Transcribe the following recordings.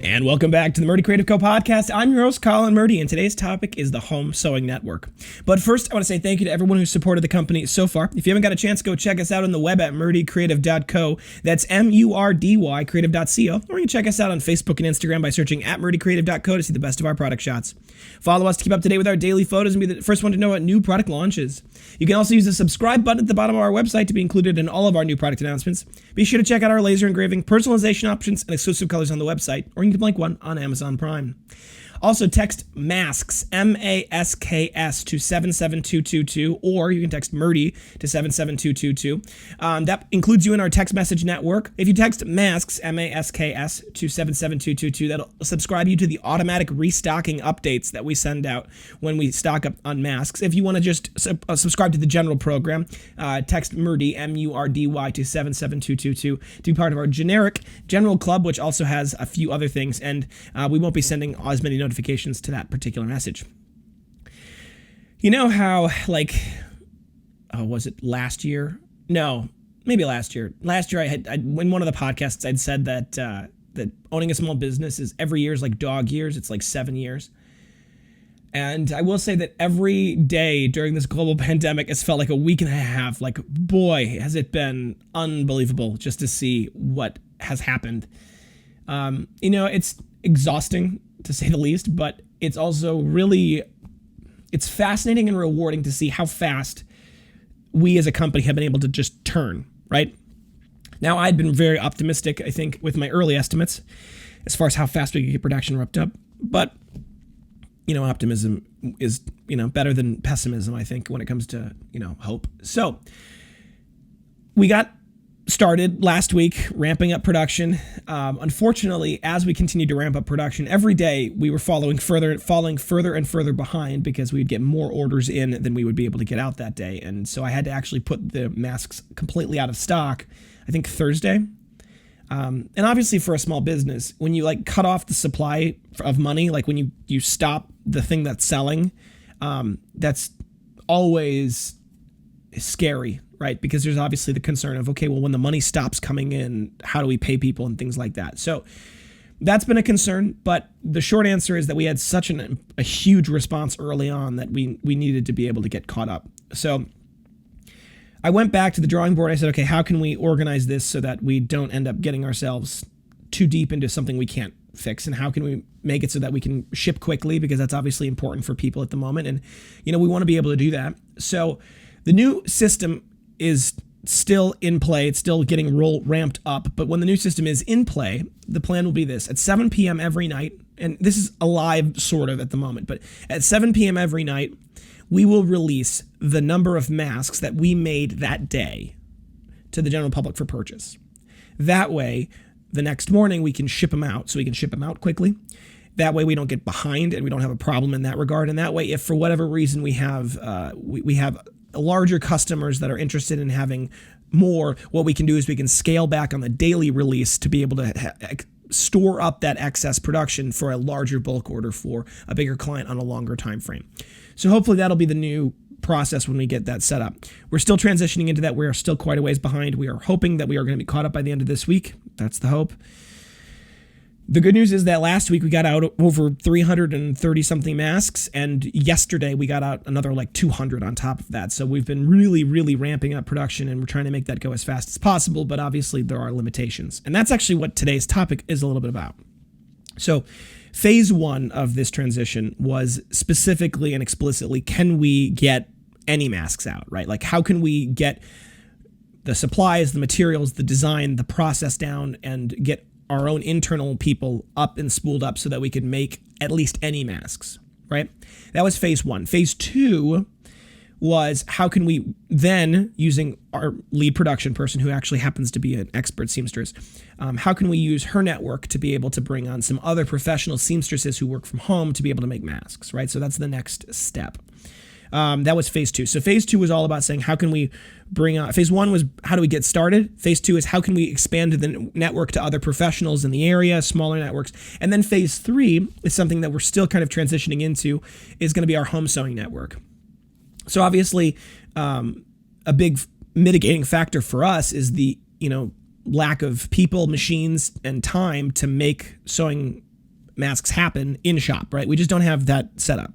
And welcome back to the Murdy Creative Co podcast. I'm your host, Colin Murdy, and today's topic is the Home Sewing Network. But first, I want to say thank you to everyone who's supported the company so far. If you haven't got a chance, go check us out on the web at murdycreative.co. That's M-U-R-D-Y creative.co. Or you can check us out on Facebook and Instagram by searching at murdycreative.co to see the best of our product shots. Follow us to keep up to date with our daily photos and be the first one to know what new product launches. You can also use the subscribe button at the bottom of our website to be included in all of our new product announcements. Be sure to check out our laser engraving, personalization options, and exclusive colors on the website, or you can blank one on Amazon Prime. Also, text MASKS, M-A-S-K-S, to 77222, or you can text Murdy to 77222. That includes you in our text message network. If you text MASKS, M-A-S-K-S, to 77222, that'll subscribe you to the automatic restocking updates that we send out when we stock up on masks. If you want to just subscribe to the general program, text Murdy, M-U-R-D-Y, to 77222 to be part of our generic general club, which also has a few other things, and we won't be sending as many notifications to that particular message. You know how, was it last year? No, maybe last year. Last year, I in one of the podcasts, I'd said that that owning a small business is every year is like dog years. It's like 7 years. And I will say that every day during this global pandemic has felt like a week and a half. Like, boy, has it been unbelievable just to see what has happened. It's exhausting, to say the least, but it's also it's fascinating and rewarding to see how fast we as a company have been able to just turn, right? Now, I'd been very optimistic, I think, with my early estimates as far as how fast we could get production ramped up, but, optimism is, better than pessimism, I think, when it comes to, hope. So, we got started last week ramping up production. Unfortunately, as we continued to ramp up production, every day we were falling further and further behind because we'd get more orders in than we would be able to get out that day. And so I had to actually put the masks completely out of stock, I think Thursday. And obviously for a small business, when you cut off the supply of money, when you stop the thing that's selling, that's always scary, right? Because there's obviously the concern of, okay, well, when the money stops coming in, how do we pay people and things like that? So that's been a concern, but the short answer is that we had such a huge response early on that we needed to be able to get caught up. So I went back to the drawing board. I said, okay, how can we organize this so that we don't end up getting ourselves too deep into something we can't fix? And how can we make it so that we can ship quickly? Because that's obviously important for people at the moment. And, we want to be able to do that. So the new system is still in play. It's still getting ramped up. But when the new system is in play, the plan will be this. At 7 p.m. every night, and this is alive sort of at the moment, but at 7 p.m. every night, we will release the number of masks that we made that day to the general public for purchase. That way, the next morning, we can ship them out. So we can ship them out quickly. That way, we don't get behind and we don't have a problem in that regard. And that way, if for whatever reason we have larger customers that are interested in having more, what we can do is we can scale back on the daily release to be able to store up that excess production for a larger bulk order for a bigger client on a longer time frame. So hopefully that'll be the new process when we get that set up. We're still transitioning into that. We are still quite a ways behind. We are hoping that we are going to be caught up by the end of this week. That's the hope. The good news is that last week we got out over 330 something masks, and yesterday we got out another 200 on top of that. So we've been really, really ramping up production, and we're trying to make that go as fast as possible, but obviously there are limitations. And that's actually what today's topic is a little bit about. So phase one of this transition was specifically and explicitly, can we get any masks out, right? How can we get the supplies, the materials, the design, the process down, and get our own internal people up and spooled up so that we could make at least any masks, right? That was phase one. Phase two was how can we then, using our lead production person who actually happens to be an expert seamstress, how can we use her network to be able to bring on some other professional seamstresses who work from home to be able to make masks, right? So that's the next step. That was phase two. So phase two was all about saying, how can we bring on, phase one was how do we get started? Phase two is how can we expand the network to other professionals in the area, smaller networks. And then phase three is something that we're still kind of transitioning into, is going to be our home sewing network. So obviously, a big mitigating factor for us is the, lack of people, machines, and time to make sewing masks happen in shop, right? We just don't have that set up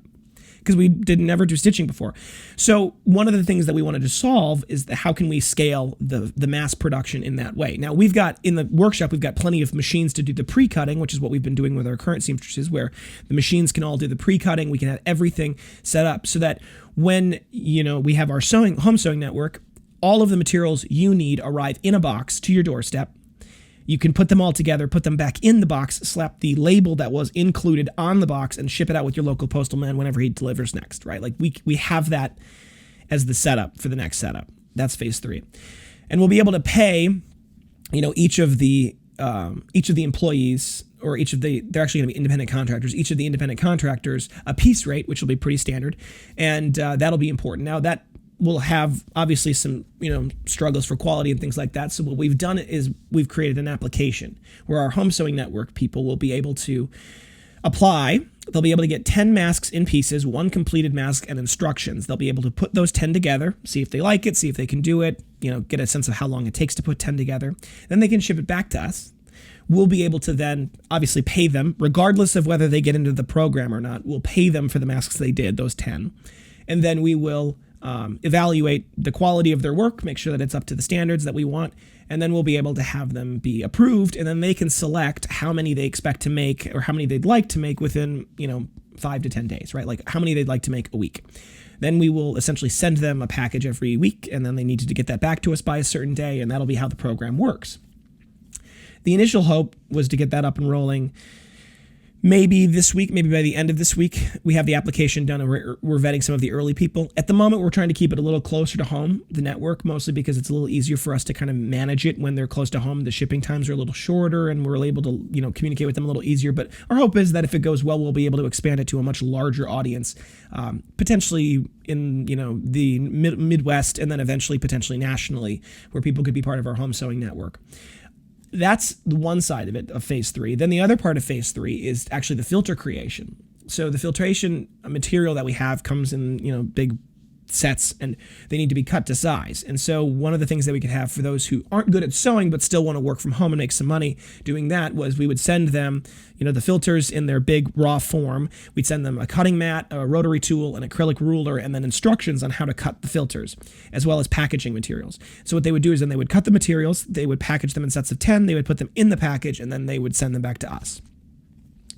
because we didn't ever do stitching before. So one of the things that we wanted to solve is how can we scale the mass production in that way? Now we've got, in the workshop, we've got plenty of machines to do the pre-cutting, which is what we've been doing with our current seamstresses, where the machines can all do the pre-cutting. We can have everything set up so that when, we have our home sewing network, all of the materials you need arrive in a box to your doorstep. You can put them all together, put them back in the box, slap the label that was included on the box, and ship it out with your local postal man whenever he delivers next, right? Like we have that as the setup for the next setup. That's phase 3. And we'll be able to pay, each of the employees, or they're actually going to be independent contractors, each of the independent contractors a piece rate, which will be pretty standard. And that'll be important. Now that will have obviously some, struggles for quality and things like that. So what we've done is we've created an application where our home sewing network people will be able to apply. They'll be able to get 10 masks in pieces, 1 completed mask, and instructions. They'll be able to put those 10 together, see if they like it, see if they can do it, get a sense of how long it takes to put 10 together. Then they can ship it back to us. We'll be able to then obviously pay them, regardless of whether they get into the program or not. We'll pay them for the masks they did, those 10. And then we will evaluate the quality of their work, make sure that it's up to the standards that we want, and then we'll be able to have them be approved, and then they can select how many they expect to make or how many they'd like to make within, 5 to 10 days, right? Like how many they'd like to make a week. Then we will essentially send them a package every week, and then they need to get that back to us by a certain day, and that'll be how the program works. The initial hope was to get that up and rolling maybe this week, maybe by the end of this week. We have the application done and we're vetting some of the early people. At the moment, we're trying to keep it a little closer to home, the network, mostly because it's a little easier for us to kind of manage it when they're close to home. The shipping times are a little shorter and we're able to, communicate with them a little easier. But our hope is that if it goes well, we'll be able to expand it to a much larger audience, potentially in, the Midwest, and then eventually potentially nationally, where people could be part of our home sewing network. That's the one side of it, of phase 3. Then the other part of phase 3 is actually the filter creation. So the filtration material that we have comes in, big sets, and they need to be cut to size. And so one of the things that we could have for those who aren't good at sewing but still want to work from home and make some money doing that was we would send them, the filters in their big raw form. We'd send them a cutting mat, a rotary tool, an acrylic ruler, and then instructions on how to cut the filters, as well as packaging materials. So what they would do is then they would cut the materials, they would package them in sets of 10, they would put them in the package, and then they would send them back to us.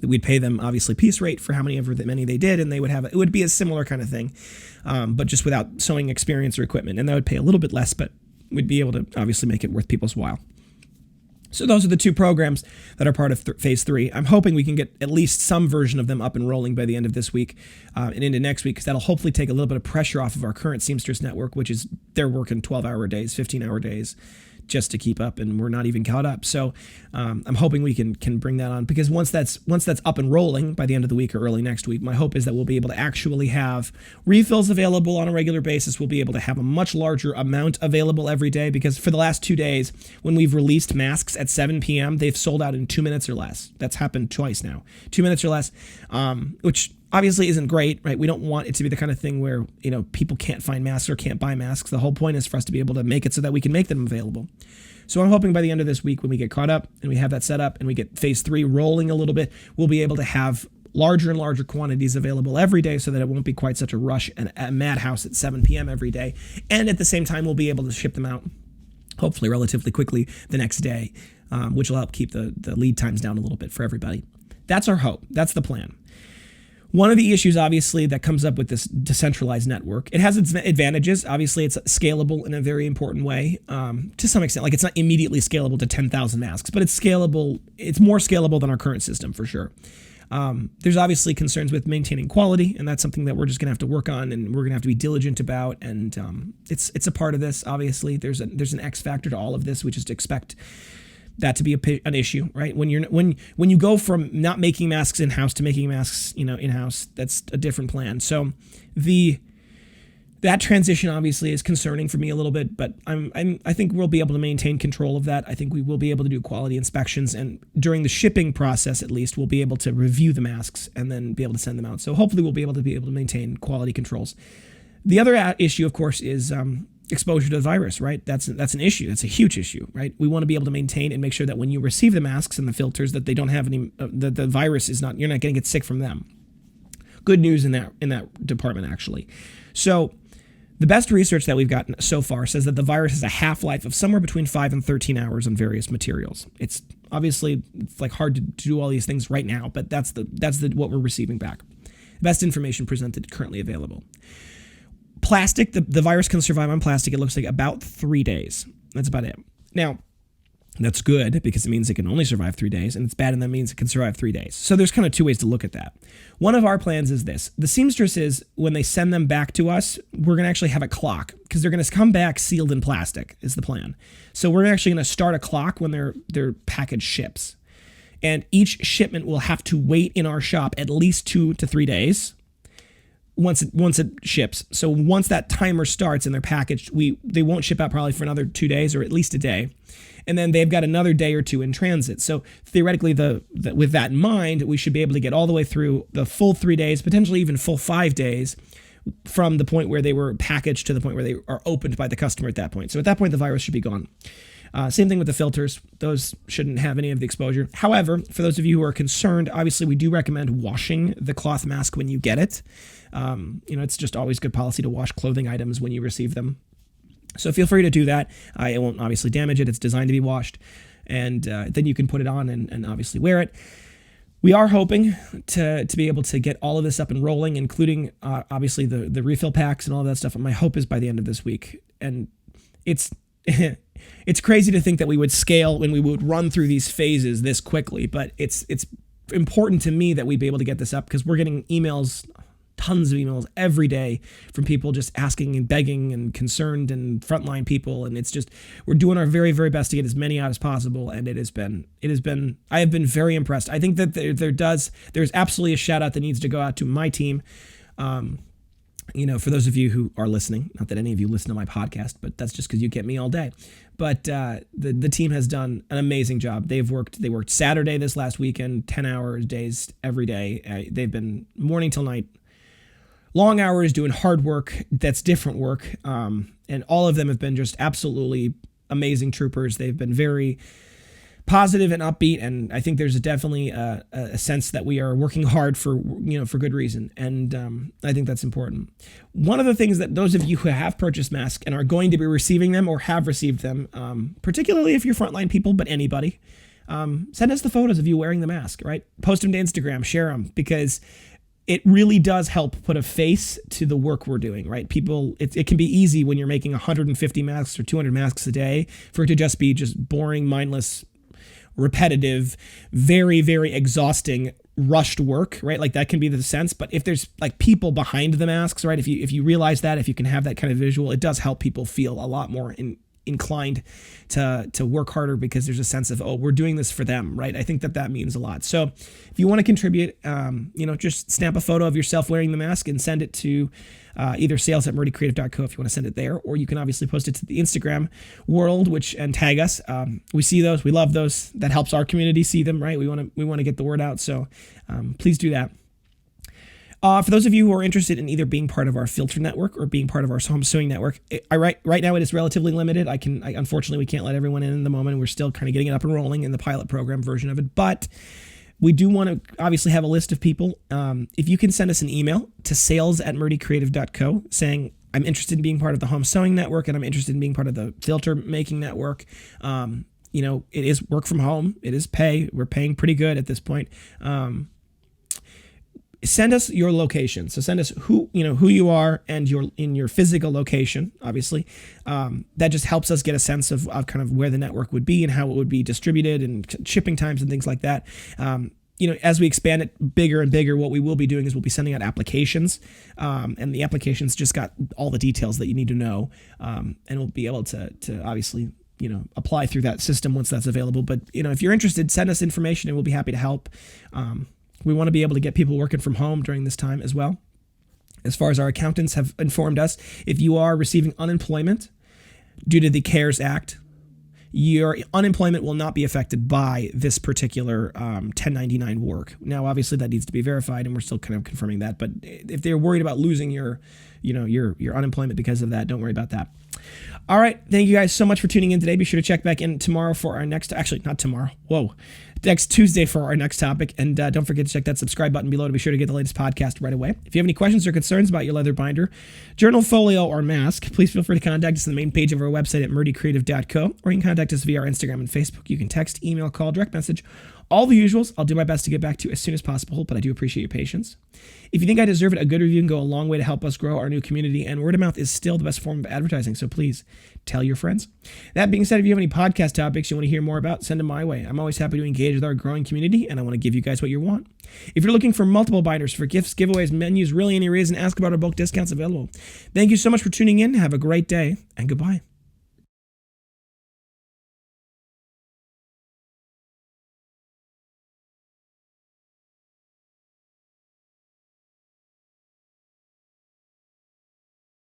We'd pay them obviously piece rate for how many they did, and it would be a similar kind of thing, but just without sewing experience or equipment. And that would pay a little bit less, but we'd be able to obviously make it worth people's while. So those are the 2 programs that are part of phase 3. I'm hoping we can get at least some version of them up and rolling by the end of this week and into next week, because that'll hopefully take a little bit of pressure off of our current seamstress network, which is they're working 12-hour days, 15-hour days, just to keep up, and we're not even caught up. So I'm hoping we can bring that on, because once that's up and rolling by the end of the week or early next week, my hope is that we'll be able to actually have refills available on a regular basis. We'll be able to have a much larger amount available every day, because for the last 2 days, when we've released masks at 7 p.m., they've sold out in 2 minutes or less. That's happened twice now. 2 minutes or less, which obviously isn't great, right? We don't want it to be the kind of thing where, people can't find masks or can't buy masks. The whole point is for us to be able to make it so that we can make them available. So I'm hoping by the end of this week, when we get caught up and we have that set up and we get phase 3 rolling a little bit, we'll be able to have larger and larger quantities available every day, so that it won't be quite such a rush and a madhouse at 7 p.m. every day. And at the same time, we'll be able to ship them out, hopefully relatively quickly, the next day, which will help keep the lead times down a little bit for everybody. That's our hope. That's the plan. One of the issues, obviously, that comes up with this decentralized network, it has its advantages. Obviously, it's scalable in a very important way, to some extent. Like, it's not immediately scalable to 10,000 masks, but it's scalable. It's more scalable than our current system, for sure. There's obviously concerns with maintaining quality, and that's something that we're just going to have to work on, and we're going to have to be diligent about. And it's a part of this. Obviously, there's an X factor to all of this. We just expect that to be an issue, right? When you go from not making masks in-house to making masks, in-house, that's a different plan. So that transition obviously is concerning for me a little bit, but I think we'll be able to maintain control of that. I think we will be able to do quality inspections, and during the shipping process, at least, we'll be able to review the masks and then be able to send them out. So hopefully we'll be able to maintain quality controls. The other issue, of course, is exposure to the virus, right? That's an issue. That's a huge issue, right? We want to be able to maintain and make sure that when you receive the masks and the filters, that they don't have any, that the virus is not, you're not going to get sick from them. Good news in that department, actually. So the best research that we've gotten so far says that the virus has a half-life of somewhere between 5 and 13 hours on various materials. It's obviously, it's like hard to do all these things right now, but that's what we're receiving back. Best information presented currently available. Plastic, the virus can survive on plastic, it looks like about 3 days. That's about it. Now, that's good because it means it can only survive 3 days, and it's bad and that means it can survive 3 days. So there's kind of two ways to look at that. One of our plans is this. The seamstresses, when they send them back to us, we're going to actually have a clock because they're going to come back sealed in plastic is the plan. So we're actually going to start a clock when their package ships. And each shipment will have to wait in our shop at least 2 to 3 days once it ships. So once that timer starts and they're packaged, they won't ship out probably for another 2 days or at least a day. And then they've got another day or two in transit. So theoretically, with that in mind, we should be able to get all the way through the full 3 days, potentially even full 5 days from the point where they were packaged to the point where they are opened by the customer at that point. So at that point, the virus should be gone. Same thing with the filters. Those shouldn't have any of the exposure. However, for those of you who are concerned, obviously we do recommend washing the cloth mask when you get it. It's just always good policy to wash clothing items when you receive them. So feel free to do that. It won't obviously damage it. It's designed to be washed. And then you can put it on and obviously wear it. We are hoping to be able to get all of this up and rolling, including obviously the refill packs and all that stuff. And my hope is by the end of this week. And it's it's crazy to think that we would scale when we would run through these phases this quickly. But it's important to me that we be able to get this up because we're getting emails, tons of emails every day from people just asking and begging and concerned and frontline people. And it's just, we're doing our very, very best to get as many out as possible. And I have been very impressed. I think that there's absolutely a shout out that needs to go out to my team. For those of you who are listening, not that any of you listen to my podcast, but that's just because you get me all day. But the team has done an amazing job. They worked Saturday this last weekend, 10 hours days every day. They've been morning till night, long hours doing hard work that's different work. And all of them have been just absolutely amazing troopers. They've been very positive and upbeat, and I think there's definitely a sense that we are working hard for good reason, and I think that's important. One of the things that those of you who have purchased masks and are going to be receiving them or have received them, particularly if you're frontline people, but anybody, send us the photos of you wearing the mask, right? Post them to Instagram, share them, because it really does help put a face to the work we're doing, right? People, it can be easy when you're making 150 masks or 200 masks a day for it to just be boring, mindless, repetitive, very, very exhausting, rushed work, right? Like that can be the sense. But if there's like people behind the masks, right? If you realize that, if you can have that kind of visual, it does help people feel a lot more inclined to work harder because there's a sense of, oh, we're doing this for them, right? I think that means a lot. So if you want to contribute, just snap a photo of yourself wearing the mask and send it to either sales@murdycreative.co if you want to send it there, or you can obviously post it to the Instagram world, and tag us. We see those, we love those. That helps our community see them, right? We want to get the word out. So please do that. For those of you who are interested in either being part of our filter network or being part of our home sewing network, right now it is relatively limited. Unfortunately, we can't let everyone in the moment. We're still kind of getting it up and rolling in the pilot program version of it, but we do want to obviously have a list of people. If you can send us an email to sales@murdycreative.co saying, I'm interested in being part of the home sewing network and I'm interested in being part of the filter making network. It is work from home. It is pay. We're paying pretty good at this point. Send us your location. So send us who you are and your physical location, obviously. That just helps us get a sense of kind of where the network would be and how it would be distributed and shipping times and things like that. As we expand it bigger and bigger, what we will be doing is we'll be sending out applications, and the applications just got all the details that you need to know, and we'll be able to obviously apply through that system once that's available. But if you're interested, send us information and we'll be happy to help. We want to be able to get people working from home during this time as well. As far as our accountants have informed us, if you are receiving unemployment due to the CARES Act, your unemployment will not be affected by this particular 1099 work. Now, obviously, that needs to be verified, and we're still kind of confirming that. But if they're worried about losing your unemployment because of that, don't worry about that. All right. Thank you guys so much for tuning in today. Be sure to check back in tomorrow for our next, actually, not tomorrow. Whoa. Next Tuesday for our next topic. And don't forget to check that subscribe button below to be sure to get the latest podcast right away. If you have any questions or concerns about your leather binder, journal, folio, or mask, please feel free to contact us on the main page of our website at murdycreative.co, or you can contact us via our Instagram and Facebook. You can text, email, call, direct message, all the usuals. I'll do my best to get back to you as soon as possible, but I do appreciate your patience. If you think I deserve it, a good review can go a long way to help us grow our new community, and word of mouth is still the best form of advertising, so please tell your friends. That being said, if you have any podcast topics you want to hear more about, send them my way. I'm always happy to engage with our growing community, and I want to give you guys what you want. If you're looking for multiple binders for gifts, giveaways, menus, really any reason, ask about our bulk discounts available. Thank you so much for tuning in. Have a great day, and goodbye.